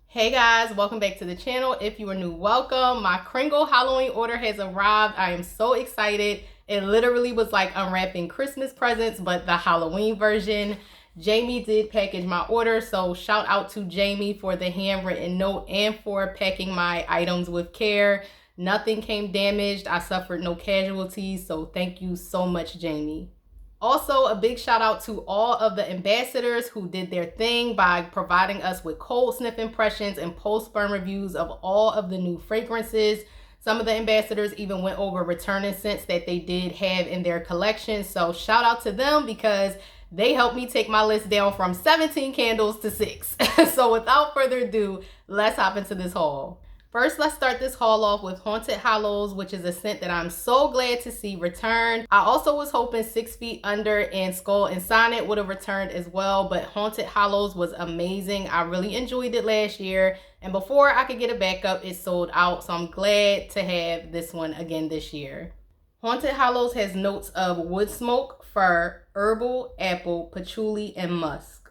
Hey guys, welcome back to the channel. If you are new, welcome. My Kringle Halloween order has arrived. I am so excited. It literally was like unwrapping Christmas presents, but the Halloween version. Jamie did package my order, so shout out to Jamie for the handwritten note and for packing my items with care. Nothing came damaged. I suffered no casualties, so thank you so much, Jamie. Also, a big shout out to all of the ambassadors who did their thing by providing us with cold sniff impressions and post-burn reviews of all of the new fragrances. Some of the ambassadors even went over returning scents that they did have in their collection. So shout out to them because they helped me take my list down from 17 candles to 6. So without further ado, let's hop into this haul. First, let's start this haul off with Haunted Hollows, which is a scent that I'm so glad to see return. I also was hoping 6 Feet Under and Skull and Sonnet would have returned as well, but Haunted Hollows was amazing. I really enjoyed it last year, and before I could get it back up, it sold out, so I'm glad to have this one again this year. Haunted Hollows has notes of wood smoke, fir, herbal, apple, patchouli, and musk.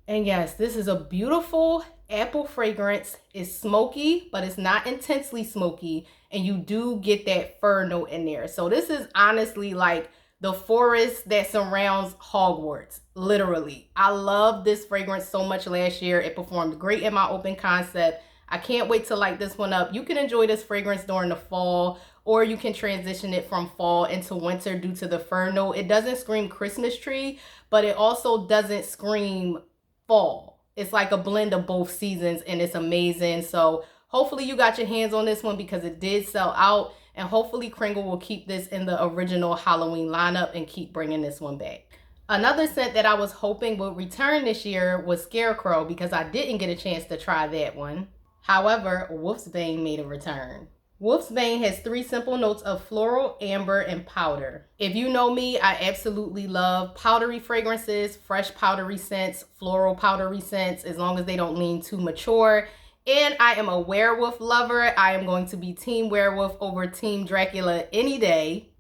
And yes, this is a beautiful apple fragrance. It's smoky, but it's not intensely smoky. And you do get that fir note in there. So this is honestly like the forest that surrounds Hogwarts, literally. I love this fragrance so much last year. It performed great in my open concept. I can't wait to light this one up. You can enjoy this fragrance during the fall, or you can transition it from fall into winter due to the fir note. It doesn't scream Christmas tree, but it also doesn't scream fall. It's like a blend of both seasons, and it's amazing. So hopefully you got your hands on this one because it did sell out, and hopefully Kringle will keep this in the original Halloween lineup and keep bringing this one back. Another scent that I was hoping would return this year was Scarecrow because I didn't get a chance to try that one. However, Wolfsbane made a return. Wolfsbane has 3 simple notes of floral, amber, and powder. If you know me, I absolutely love powdery fragrances, fresh powdery scents, floral powdery scents, as long as they don't lean too mature. And I am a werewolf lover. I am going to be Team Werewolf over Team Dracula any day.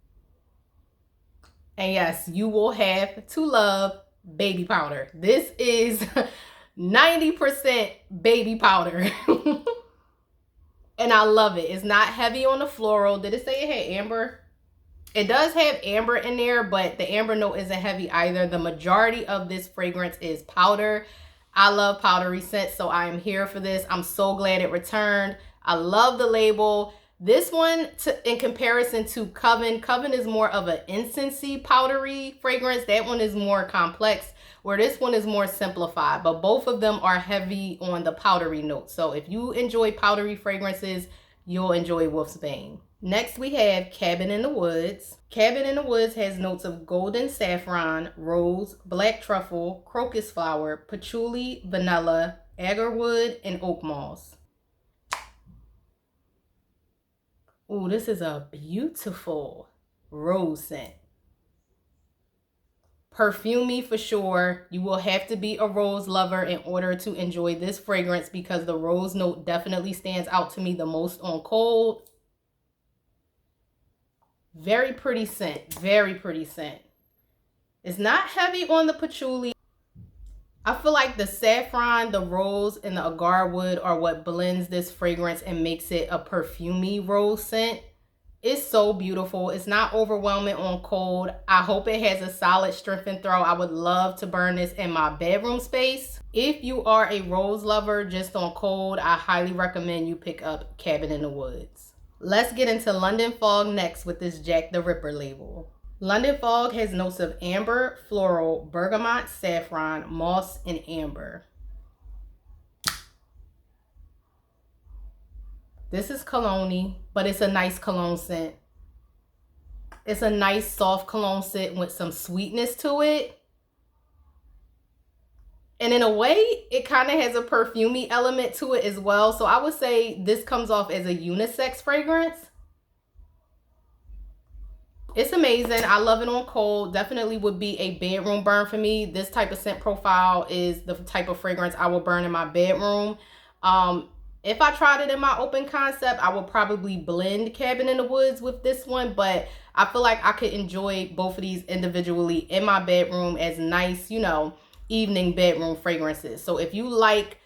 And yes, you will have to love baby powder. This is 90% baby powder. And I love it. It's not heavy on the floral. Did it say it had amber? It does have amber in there, but the amber note isn't heavy either. The majority of this fragrance is powder. I love powdery scents, so I am here for this. I'm so glad it returned. I love the label. This one, in comparison to Coven is more of an incensey powdery fragrance. That one is more complex, where this one is more simplified, but both of them are heavy on the powdery note. So if you enjoy powdery fragrances, you'll enjoy Wolfsbane. Next, we have Cabin in the Woods. Cabin in the Woods has notes of golden saffron, rose, black truffle, crocus flower, patchouli, vanilla, agarwood, and oak moss. Ooh, this is a beautiful rose scent. Perfumey for sure. You will have to be a rose lover in order to enjoy this fragrance because the rose note definitely stands out to me the most on cold. Very pretty scent. Very pretty scent. It's not heavy on the patchouli. I feel like the saffron, the rose, and the agarwood are what blends this fragrance and makes it a perfumey rose scent. It's so beautiful. It's not overwhelming on cold. I hope it has a solid strength and throw. I would love to burn this in my bedroom space. If you are a rose lover just on cold, I highly recommend you pick up Cabin in the Woods. Let's get into London Fog next with this Jack the Ripper label. London Fog has notes of amber, floral, bergamot, saffron, moss, and amber. This is cologne-y, but it's a nice cologne scent. It's a nice soft cologne scent with some sweetness to it. And in a way, it kind of has a perfumey element to it as well. So I would say this comes off as a unisex fragrance. It's amazing. I love it on cold. Definitely would be a bedroom burn for me. This type of scent profile is the type of fragrance I will burn in my bedroom. If I tried it in my open concept, I would probably blend Cabin in the Woods with this one, but I feel like I could enjoy both of these individually in my bedroom as nice, you know, evening bedroom fragrances. So if you like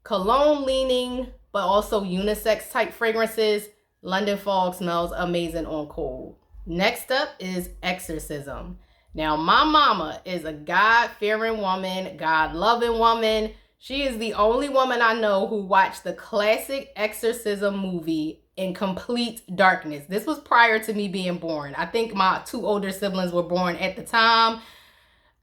cologne leaning, but also unisex type fragrances, London Fog smells amazing on cold. Next up is Exorcism. Now, my mama is a God-fearing woman, God-loving woman. She is the only woman I know who watched the classic Exorcism movie in complete darkness. This was prior to me being born. I think my 2 older siblings were born at the time.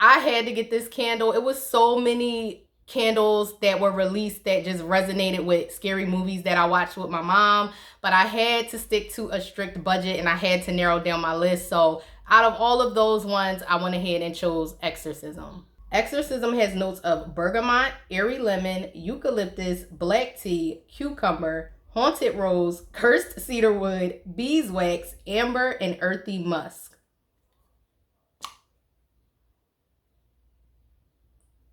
I had to get this candle. It was so many candles that were released that just resonated with scary movies that I watched with my mom, but I had to stick to a strict budget and I had to narrow down my list. So out of all of those ones, I went ahead and chose Exorcism. Exorcism has notes of bergamot, airy lemon, eucalyptus, black tea, cucumber, haunted rose, cursed cedarwood, beeswax, amber, and earthy musk.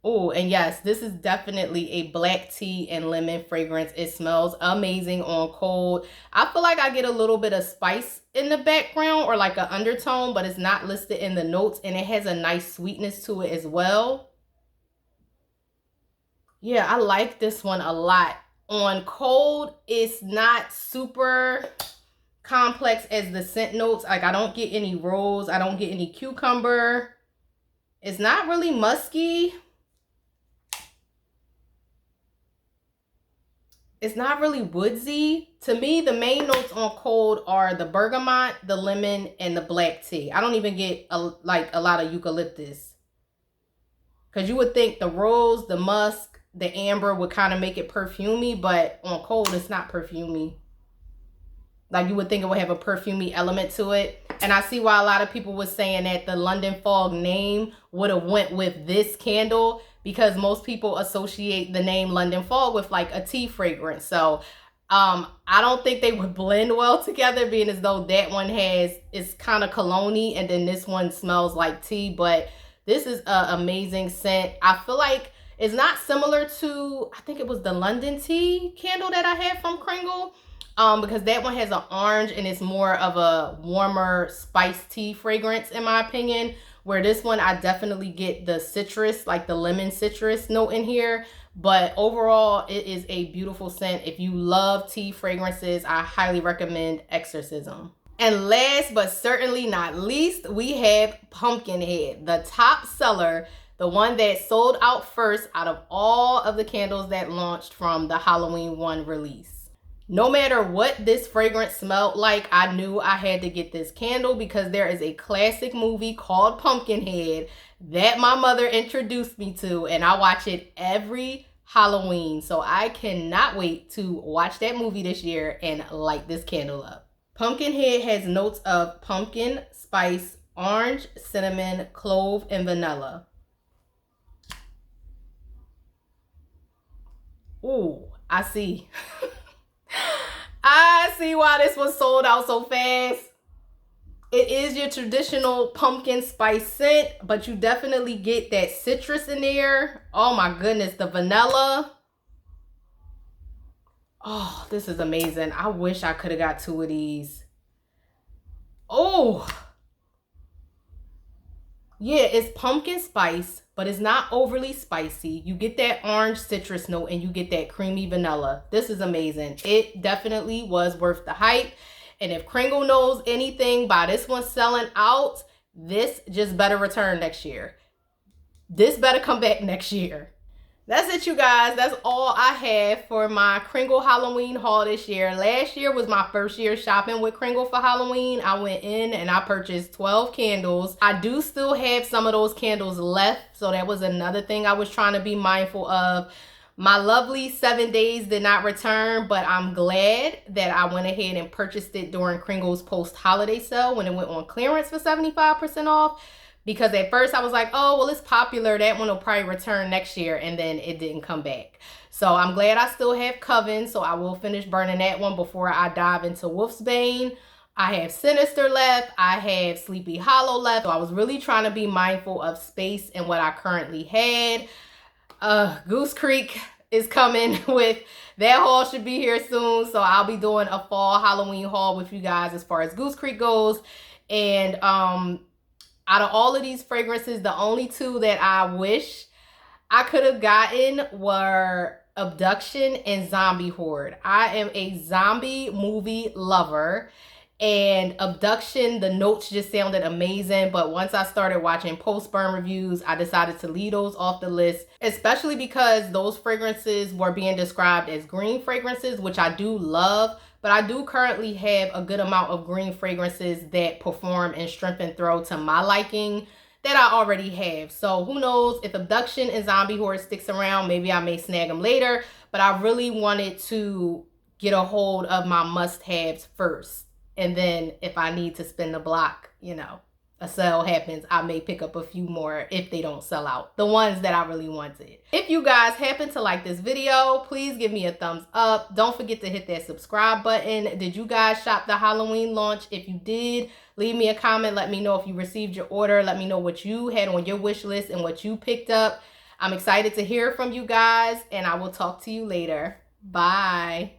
Oh, and yes, this is definitely a black tea and lemon fragrance. It smells amazing on cold. I feel like I get a little bit of spice in the background or like an undertone, but it's not listed in the notes, and it has a nice sweetness to it as well. Yeah, I like this one a lot. On cold, it's not super complex as the scent notes. Like, I don't get any rose. I don't get any cucumber. It's not really musky. It's not really woodsy. To me, the main notes on cold are the bergamot, the lemon, and the black tea. I don't even get a lot of eucalyptus. Because you would think the rose, the musk, the amber would kind of make it perfumey, but on cold, it's not perfumey. Like, you would think it would have a perfumey element to it. And I see why a lot of people were saying that the London Fog name would have went with this candle, because most people associate the name London Fog with like a tea fragrance. So I don't think they would blend well together, being as though that one is kind of cologne-y and then this one smells like tea. But this is an amazing scent. I feel like it's not similar to, I think it was the London Tea candle that I had from Kringle. Because that one has an orange and it's more of a warmer spiced tea fragrance in my opinion. Where this one, I definitely get the citrus, like the lemon citrus note in here. But overall, it is a beautiful scent. If you love tea fragrances, I highly recommend Exorcism. And last but certainly not least, we have Pumpkinhead, the top seller, the one that sold out first out of all of the candles that launched from the Halloween 1 release. No matter what this fragrance smelled like, I knew I had to get this candle because there is a classic movie called Pumpkinhead that my mother introduced me to, and I watch it every Halloween. So I cannot wait to watch that movie this year and light this candle up. Pumpkinhead has notes of pumpkin, spice, orange, cinnamon, clove, and vanilla. Ooh, I see. I see why this was sold out so fast. It is your traditional pumpkin spice scent, but you definitely get that citrus in there. Oh my goodness, the vanilla. Oh, this is amazing. I wish I could have got 2 of these. Oh. Yeah, it's pumpkin spice, but it's not overly spicy. You get that orange citrus note and you get that creamy vanilla. This is amazing. It definitely was worth the hype. And if Kringle knows anything by this one selling out, this just better return next year. This better come back next year. That's it, you guys. That's all I have for my Kringle Halloween haul this year. Last year was my first year shopping with Kringle for Halloween. I went in and I purchased 12 candles. I do still have some of those candles left, so that was another thing I was trying to be mindful of. My lovely 7 days did not return, but I'm glad that I went ahead and purchased it during Kringle's post-holiday sale when it went on clearance for 75% off. Because at first I was like, oh, well, it's popular. That one will probably return next year. And then it didn't come back. So I'm glad I still have Coven. So I will finish burning that one before I dive into Wolfsbane. I have Sinister left. I have Sleepy Hollow left. So I was really trying to be mindful of space and what I currently had. Goose Creek is coming with that haul, should be here soon. So I'll be doing a fall Halloween haul with you guys as far as Goose Creek goes. And out of all of these fragrances, the only 2 that I wish I could have gotten were Abduction and Zombie Horde. I am a zombie movie lover. And Abduction, the notes just sounded amazing, but once I started watching post-burn reviews, I decided to leave those off the list, especially because those fragrances were being described as green fragrances, which I do love, but I do currently have a good amount of green fragrances that perform and strengthen throw to my liking that I already have. So who knows, if Abduction and Zombie Horde sticks around, maybe I may snag them later, but I really wanted to get a hold of my must-haves first. And then if I need to spin the block, you know, a sale happens, I may pick up a few more if they don't sell out. The ones that I really wanted. If you guys happen to like this video, please give me a thumbs up. Don't forget to hit that subscribe button. Did you guys shop the Halloween launch? If you did, leave me a comment. Let me know if you received your order. Let me know what you had on your wish list and what you picked up. I'm excited to hear from you guys, and I will talk to you later. Bye.